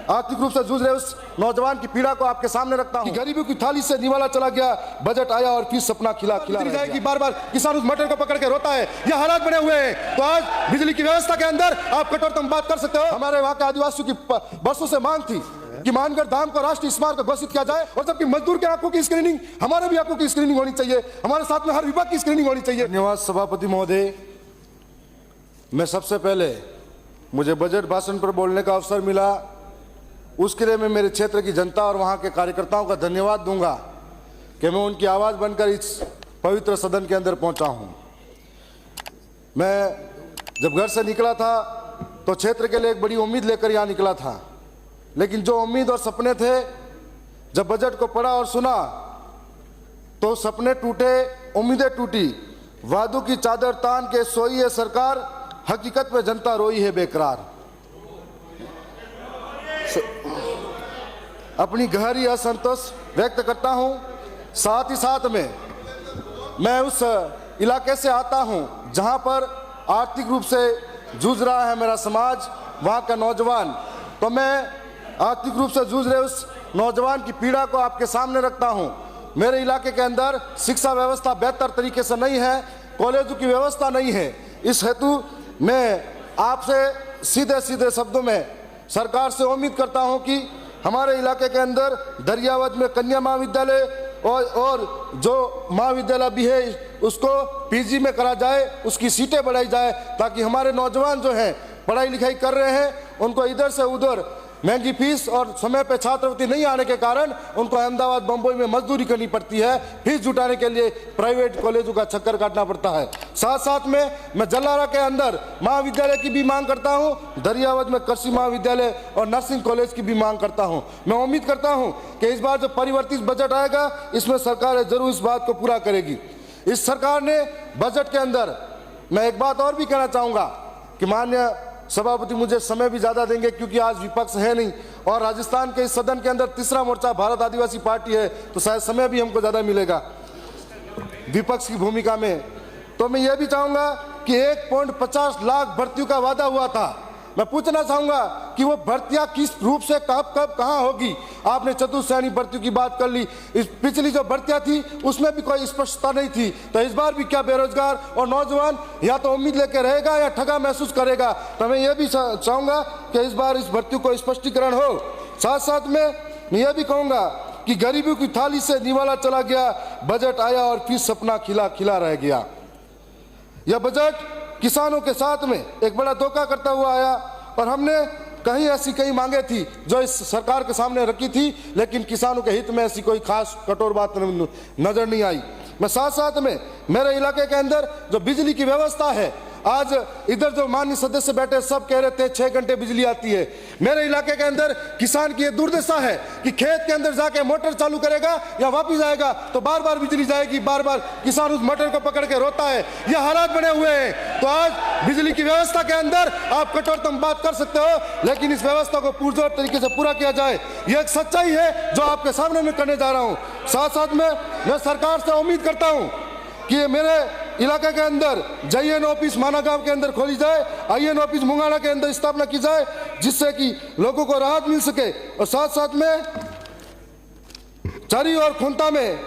आर्थिक रूप से जूझ रहे उस नौजवान की पीड़ा को आपके सामने रखता हूं। गरीबी की थाली से निवाला चला गया, बजट आया और फिर सपना खिला जाएगी। बार बार किसान उस मटर को पकड़ के रोता है, यह हालात बने हुए हैं। तो आज बिजली की व्यवस्था के अंदर आप कठोरतम बात कर सकते हो। हमारे वहां के आदिवासियों की वर्षों से मांग थी कि मानगढ़ धाम को राष्ट्रीय स्मारक घोषित किया जाए, और जबकि मजदूर के आंखों की स्क्रीनिंग, हमारे भी आंखों की स्क्रीनिंग होनी चाहिए, हमारे साथ में हर विभाग की स्क्रीनिंग होनी चाहिए। धन्यवाद सभापति महोदय। मैं सबसे पहले मुझे बजट भाषण पर बोलने का अवसर मिला, उसके लिए मैं मेरे क्षेत्र की जनता और वहां के कार्यकर्ताओं का धन्यवाद दूंगा कि मैं उनकी आवाज बनकर इस पवित्र सदन के अंदर पहुंचा हूं। मैं जब घर से निकला था तो क्षेत्र के लिए एक बड़ी उम्मीद लेकर यहां निकला था, लेकिन जो उम्मीद और सपने थे, जब बजट को पढ़ा और सुना तो सपने टूटे, उम्मीदें टूटी। वादों की चादर तान के सोई है सरकार, हकीकत में जनता रोई है बेकरार। अपनी गहरी असंतोष व्यक्त करता हूं। साथ ही साथ में मैं उस इलाके से आता हूं जहां पर आर्थिक रूप से जूझ रहा है मेरा समाज, वहां का नौजवान। तो मैं आर्थिक रूप से जूझ रहे उस नौजवान की पीड़ा को आपके सामने रखता हूं। मेरे इलाके के अंदर शिक्षा व्यवस्था बेहतर तरीके से नहीं है, कॉलेजों की व्यवस्था नहीं है। इस हेतु मैं आपसे सीधे सीधे शब्दों में सरकार से उम्मीद करता हूं कि हमारे इलाके के अंदर दरियावद में कन्या महाविद्यालय और जो महाविद्यालय भी है उसको पीजी में करा जाए, उसकी सीटें बढ़ाई जाए, ताकि हमारे नौजवान जो हैं पढ़ाई लिखाई कर रहे हैं उनको इधर से उधर महंगी फीस और समय पे छात्रवृत्ति नहीं आने के कारण उनको अहमदाबाद बम्बई में मजदूरी करनी पड़ती है, फीस जुटाने के लिए प्राइवेट कॉलेजों का चक्कर काटना पड़ता है। साथ साथ में मैं जलारा के अंदर महाविद्यालय की भी मांग करता हूं, दरियावद में कृषि महाविद्यालय और नर्सिंग कॉलेज की भी मांग करता हूं। मैं उम्मीद करता हूं कि इस बार जो परिवर्तित बजट आएगा इसमें सरकार जरूर इस बात को पूरा करेगी। इस सरकार ने बजट के अंदर, मैं एक बात और भी कहना चाहूंगा कि माननीय सभापति मुझे समय भी ज्यादा देंगे क्योंकि आज विपक्ष है नहीं, और राजस्थान के इस सदन के अंदर तीसरा मोर्चा भारत आदिवासी पार्टी है, तो शायद समय भी हमको ज्यादा मिलेगा विपक्ष की भूमिका में। तो मैं ये भी चाहूंगा कि 1.50 लाख भर्तियों का वादा हुआ था, मैं पूछना चाहूंगा कि वो भर्तियां किस रूप से कब कहां होगी। आपने चतुर्श्रेणी भर्तियों की बात कर ली, इस पिछली जो भर्तियां थी उसमें भी कोई स्पष्टता नहीं थी, तो इस बार भी क्या बेरोजगार और नौजवान या तो उम्मीद लेके रहेगा या ठगा महसूस करेगा। तो मैं ये भी चाहूंगा कि इस बार इस भर्तियों को स्पष्टीकरण हो। साथ साथ में मैं ये भी कहूंगा कि गरीबी की थाली से निवाला चला गया, बजट आया और फिर सपना खिला खिला रह गया। यह बजट किसानों के साथ में एक बड़ा धोखा करता हुआ आया, और हमने कई मांगे थी जो इस सरकार के सामने रखी थी, लेकिन किसानों के हित में ऐसी कोई खास कठोर बात नजर नहीं आई। मैं साथ साथ में मेरे इलाके के अंदर जो बिजली की व्यवस्था है, आज इधर जो माननीय सदस्य बैठे सब कह रहे थे 6 घंटे बिजली आती है। मेरे इलाके के अंदर किसान की ये दुर्दशा है कि खेत के अंदर जाके मोटर चालू करेगा या वापिस आएगा तो बार बार बिजली जाएगी, बार बार किसान उस मोटर को पकड़ के रोता है। यह हालात बने हुए हैं। तो आज बिजली की व्यवस्था के अंदर आप कठोरतम बात कर सकते हो, लेकिन इस व्यवस्था को पुरजोर तरीके से पूरा किया जाए, यह एक सच्चाई है जो आपके सामने मैं करने जा रहा हूँ। साथ साथ में मैं सरकार से उम्मीद करता हूँ कि मेरे इलाके के अंदर JN ऑफिस माना गांव के अंदर खोली जाए, IN ऑफिस मुंगाना के अंदर स्थापना की जाए, जिससे कि लोगों को राहत मिल सके। और साथ साथ में चारी और खुंता में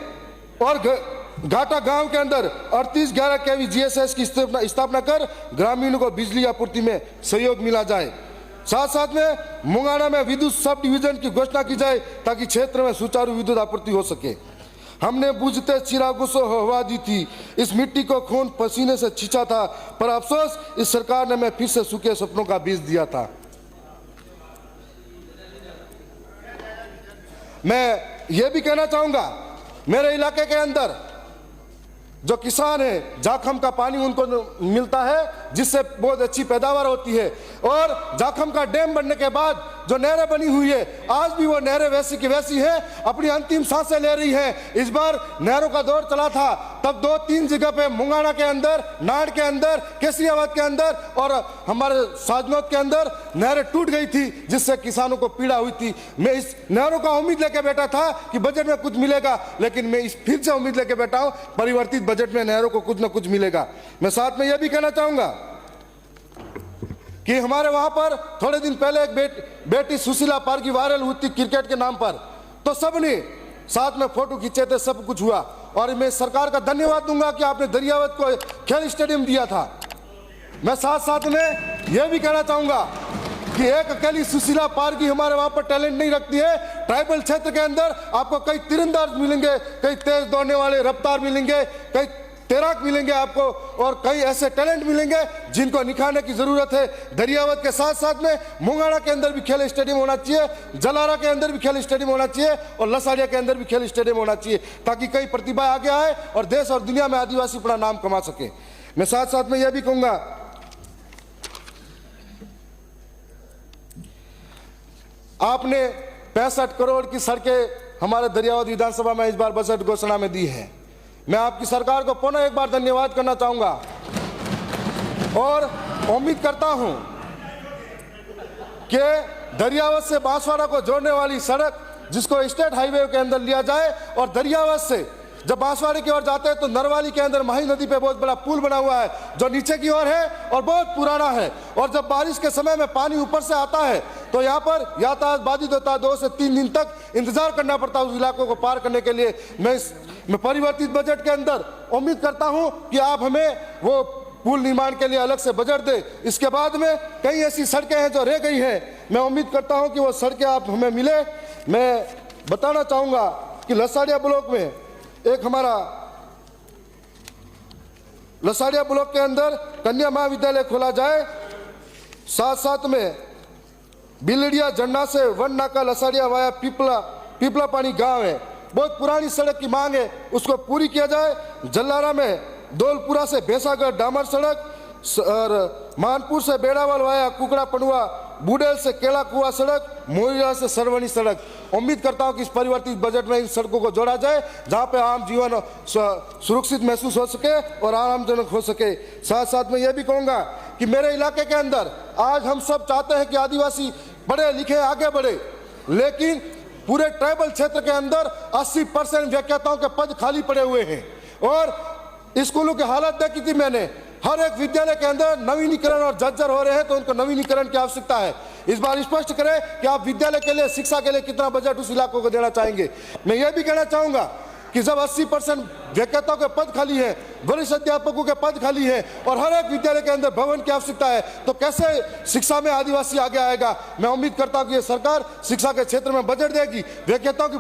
और घाटा गांव के अंदर 3811 kV GSS की स्थापना कर ग्रामीणों को बिजली आपूर्ति में सहयोग मिला जाए। साथ साथ में मुंगाना में विद्युत सब डिवीजन की घोषणा की जाए ताकि क्षेत्र में सुचारू विद्युत आपूर्ति हो सके। हमने बुझते चिरागों से हवा दी थी, इस मिट्टी को खून पसीने से छींचा था, पर अफसोस इस सरकार ने मैं फिर से सूखे सपनों का बीज दिया था। मैं ये भी कहना चाहूंगा, मेरे इलाके के अंदर जो किसान है जाखम का पानी उनको मिलता है, जिससे बहुत अच्छी पैदावार होती है, और जाखम का डैम बनने के बाद जो नहरें बनी हुई है, आज भी वो नहरें वैसी की वैसी है, अपनी अंतिम सांसें ले रही है। इस बार नहरों का दौर चला था, तब 2-3 जगह पे मुंगाना के अंदर, नाड़ के अंदर, केसरियाबाद के अंदर और हमारे साजनौत के अंदर नहरें टूट गई थी, जिससे किसानों को पीड़ा हुई थी। मैं इस नहरों का उम्मीद लेके बैठा था कि बजट में कुछ मिलेगा, लेकिन मैं इस फिर से उम्मीद लेके बैठा हूं परिवर्तित बजट में नहरों को कुछ न कुछ मिलेगा। मैं साथ में यह भी कहना चाहूंगा कि हमारे वहां पर थोड़े दिन पहले एक बेटी सुशीला पारगी वायरल हुई थी क्रिकेट के नाम पर, तो सबने साथ में फोटो खींचे थे, सब कुछ हुआ। और मैं सरकार का धन्यवाद दूंगा कि आपने दरियावत को खेल स्टेडियम दिया था। मैं साथ साथ में यह भी कहना चाहूंगा कि एक अकेली सुशीला पारगी हमारे वहां पर टैलेंट नहीं रखती है। ट्राइबल क्षेत्र के अंदर आपको कई तीरंदाज मिलेंगे, कई तेज दौड़ने वाले रफ्तार मिलेंगे, कई तैराक मिलेंगे आपको, और कई ऐसे टैलेंट मिलेंगे जिनको निखारने की जरूरत है। दरियावत के साथ साथ में मुंगाड़ा के अंदर भी खेल स्टेडियम होना चाहिए, जलारा के अंदर भी खेल स्टेडियम होना चाहिए, और लसाड़िया के अंदर भी खेल स्टेडियम होना चाहिए, ताकि कई प्रतिभा आगे आए और देश और दुनिया में आदिवासी अपना नाम कमा सके। मैं साथ साथ में यह भी कहूंगा, आपने 65 करोड़ की सड़कें हमारे दरियावत विधानसभा में इस बार बजट घोषणा में दी है। मैं आपकी सरकार को पुनः एक बार धन्यवाद करना चाहूंगा और उम्मीद करता हूं कि दरियावत से बांसवाड़ा को जोड़ने वाली सड़क, जिसको स्टेट हाईवे के अंदर लिया जाए, और दरियावत से जब बांसवाड़े की ओर जाते हैं तो नरवाली के अंदर माही नदी पे बहुत बड़ा पुल बना हुआ है जो नीचे की ओर है और बहुत पुराना है, और जब बारिश के समय में पानी ऊपर से आता है तो यहाँ पर यातायात बाधित होता है। 2 से 3 दिन तक इंतजार करना पड़ता है उस इलाकों को पार करने के लिए। मैं परिवर्तित बजट के अंदर उम्मीद करता हूँ कि आप हमें वो पुल निर्माण के लिए अलग से बजट दे। इसके बाद में कई ऐसी सड़कें हैं जो रह गई हैं, मैं उम्मीद करता हूँ कि वो सड़कें आप हमें मिले। मैं बताना चाहूँगा कि लसाड़िया ब्लॉक में एक हमारा लसाड़िया ब्लॉक के अंदर कन्या महाविद्यालय खोला जाए, साथ साथ में बिलड़िया झंडा से वन नाका लसाड़िया वाया पीपला पानी गांव है, बहुत पुरानी सड़क की मांग है, उसको पूरी किया जाए। जल्लारा में दौलपुरा से भैंसागढ़ डामर सड़क, और मानपुर से बेड़ावाल वाया कुकड़ा पड़ुआ, बूडेल से केला कुआ सड़क, मोरिया से सरवनी सड़क। उम्मीद करता हूं कि इस परिवर्तित बजट में इन सड़कों को जोड़ा जाए जहां पे आम जीवन सुरक्षित महसूस हो सके और आरामजनक हो सके। साथ साथ में यह भी कहूंगा कि मेरे इलाके के अंदर आज हम सब चाहते हैं कि आदिवासी पढ़े लिखे आगे बढ़े, लेकिन पूरे ट्राइबल क्षेत्र के अंदर 80% व्याख्याताओं के पद खाली पड़े हुए हैं, और स्कूलों की हालत देखी थी मैंने। हर एक विद्यालय के अंदर नवीनीकरण और जर्जर हो रहे हैं, तो उनको नवीनीकरण की आवश्यकता है। इस बार स्पष्ट करें कि आप विद्यालय के लिए, शिक्षा के लिए कितना बजट उस इलाकों को देना चाहेंगे। मैं यह भी कहना चाहूंगा कि जब 80% व्याख्याताओं के पद खाली है, वरिष्ठ अध्यापकों के पद खाली है, और हर एक विद्यालय के अंदर भवन की आवश्यकता है, तो कैसे शिक्षा में आदिवासी आगे आएगा। मैं उम्मीद करता हूं कि यह सरकार शिक्षा के क्षेत्र में बजट देगी, व्याख्याताओं की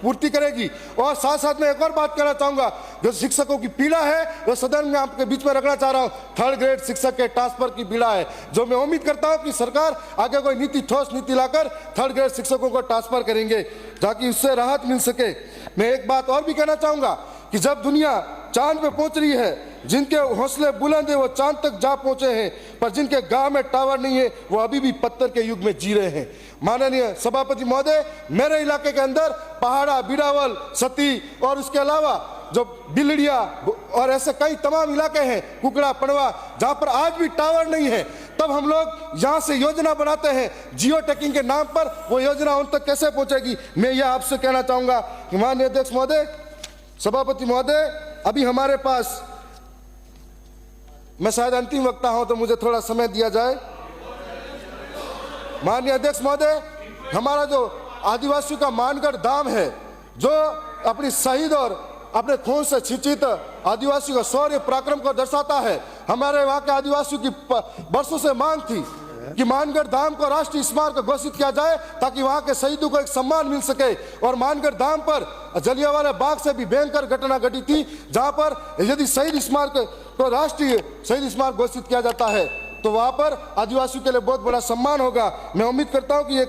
पूर्ति करेगी। और साथ साथ में एक और बात कहना चाहूंगा, जो शिक्षकों की पीड़ा है वो सदन में आपके बीच में रखना चाह रहा हूं। 3rd ग्रेड शिक्षक के ट्रांसफर की पीड़ा है, जो मैं उम्मीद करता हूं कि सरकार आगे कोई ठोस नीति लाकर 3rd ग्रेड शिक्षकों को ट्रांसफर करेंगे ताकि उससे राहत मिल सके। मैं एक बात और भी कहना चाहूंगा कि जब दुनिया चांद पे पहुंच रही है, जिनके हौसले बुलंद है वो चांद तक जा पहुंचे हैं, पर जिनके गांव में टावर नहीं है वो अभी भी पत्थर के युग में जी रहे हैं। माननीय सभापति महोदय, मेरे इलाके के अंदर पहाड़ा, बिड़ावल, सती और उसके अलावा जो बिलड़िया और ऐसे कई तमाम इलाके हैं, कुकड़ा पड़वा, जहां पर आज भी टावर नहीं है, तब हम लोग यहां से योजना बनाते हैं जियो टैगिंग के नाम पर। वो योजना उन तक कैसे पहुंचेगी। मैं यह आपसे कहना चाहूंगा कि माननीय अध्यक्ष महोदय, सभापति महोदय, अभी हमारे पास, मैं शायद अंतिम वक्ता हूं तो मुझे थोड़ा समय दिया जाए। माननीय अध्यक्ष महोदय, हमारा जो आदिवासियों का मानगढ़ धाम है, जो अपनी शहीद और अपने खून से छिचित आदिवासियों का शौर्य पराक्रम को दर्शाता है, हमारे वहां के आदिवासियों की वर्षों से मांग थी कि मानगढ़ धाम को राष्ट्रीय स्मारक घोषित किया जाए ताकि वहां के शहीदों को एक सम्मान मिल सके। और मानगढ़ धाम पर जलियांवाला बाग से भी भयंकर घटना घटी थी, जहां पर यदि शहीद स्मारक को राष्ट्रीय शहीद स्मारक घोषित किया जाता है तो वहां पर आदिवासियों के लिए बहुत बड़ा सम्मान होगा। मैं उम्मीद करता हूं कि ये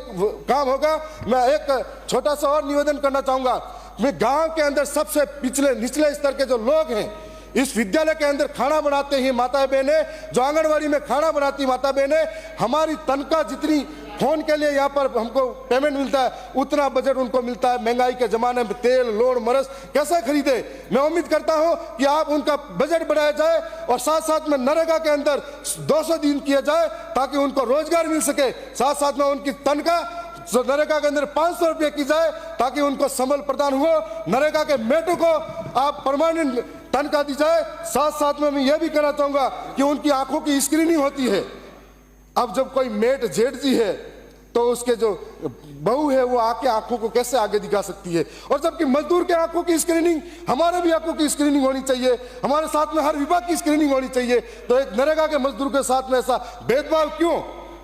काम होगा। मैं एक छोटा सा और निवेदन करना चाहूंगा। मैं गांव के अंदर सबसे निचले स्तर के जो लोग हैं, इस विद्यालय के अंदर खाना बनाते हैं माता बहनें, जो आंगनवाड़ी में खाना बनाती माता बहनें, हमारी तनख्वाह जितनी फोन के लिए यहाँ पर हमको पेमेंट मिलता है उतना बजट उनको मिलता है। महंगाई के जमाने में तेल, लोड़, मरस कैसे खरीदे। मैं उम्मीद करता हूँ कि आप उनका बजट बढ़ाया जाए और साथ साथ में नरेगा के अंदर 200 दिन किया जाए ताकि उनको रोजगार मिल सके। साथ साथ में उनकी तनख्वाह नरेगा के अंदर 500 रुपये की जाए ताकि उनको संबल प्रदान हो। नरेगा के मेटों को आप परमानेंट तनख्वाह दी जाए। साथ साथ में मैं यह भी कहना चाहूंगा कि उनकी आंखों की स्क्रीनिंग होती है, अब जब कोई मेट जेठ जी है तो उसके जो बहू है वो आके आंखों को कैसे आगे दिखा सकती है? और जबकि मजदूर के आंखों की स्क्रीनिंग, हमारे भी आंखों की स्क्रीनिंग होनी चाहिए, हमारे साथ में हर विभाग की स्क्रीनिंग होनी चाहिए। तो एक नरेगा के मजदूर के साथ में ऐसा भेदभाव क्यों?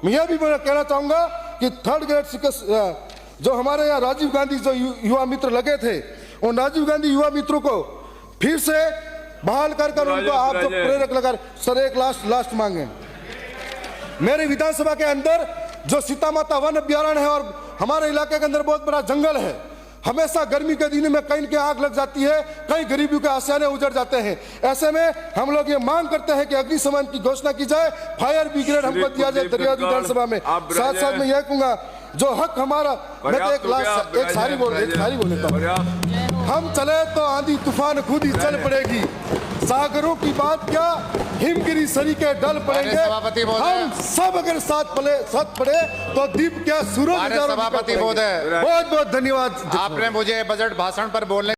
मैं यह भी कहना चाहूंगा कि 3rd ग्रेड शिक्षक जो हमारे यहाँ राजीव गांधी जो युवा मित्र लगे थे, उन राजीव गांधी युवा मित्रों को फिर से बहाल कर उनको आप जो प्रेरक लगा। सर एक लास्ट मांगे, मेरे विधानसभा के अंदर जो सीता माता वन अभ्यारण्य है और हमारे इलाके के अंदर बहुत बड़ा जंगल है, हमेशा गर्मी के दिन में कहीं की आग लग जाती है, कई गरीबों के आशियाने उजड़ जाते हैं। ऐसे में हम लोग ये मांग करते हैं कि अग्निशमन की घोषणा की जाए, फायर ब्रिगेड हमको दिया जाए दरियाई विधानसभा में। साथ साथ में यह कहूंगा जो हक हमारा, मैं तो एक सारी बोल लेता हूँ, हम चले तो आंधी तूफान खुद ही चल पड़ेगी, सागरों की बात क्या हिमगिरी सरी के डल पड़ेंगे, हम सब अगर साथ पड़े तो दीप क्या सूरज। सभापति महोदय, बहुत बहुत धन्यवाद। आपने मुझे बजट भाषण पर बोलने